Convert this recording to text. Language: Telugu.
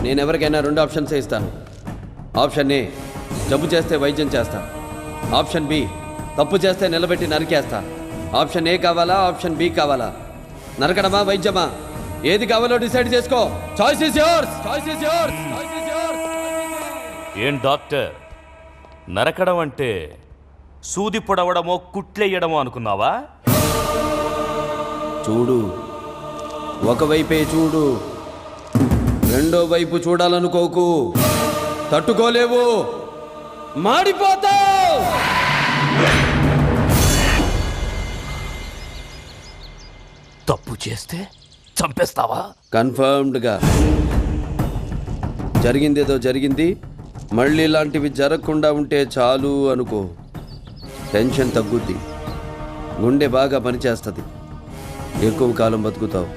నేను ఎవరికైనా 2 ఆప్షన్స్ ఇస్తాను. ఆప్షన్ ఏ, జబ్బు చేస్తే వైద్యం చేస్తా. ఆప్షన్ బి, తప్పు చేస్తే నిలబెట్టి నరికేస్తా. ఆప్షన్ ఏ కావాలా, ఆప్షన్ బి కావాలా? నరకడమా, వైద్యమా? ఏది కావాలో డిసైడ్ చేసుకో. Choice is yours. ఏం డాక్టర్, నరకడం అంటే సూది పొడవడమో కుట్లెయ్యడమో అనుకున్నావా? చూడు, ఒకవైపే చూడు, రెండో వైపు చూడాలనుకోకు. తట్టుకోలేవు, మాడిపోతావు. తప్పు చేస్తే చంపేస్తావా? కన్ఫర్మ్డ్గా. జరిగిందేదో జరిగింది, మళ్ళీ ఇలాంటివి జరగకుండా ఉంటే చాలు అనుకో. టెన్షన్ తగ్గుద్ది, గుండె బాగా పనిచేస్తుంది, ఎక్కువ కాలం బతుకుతావు.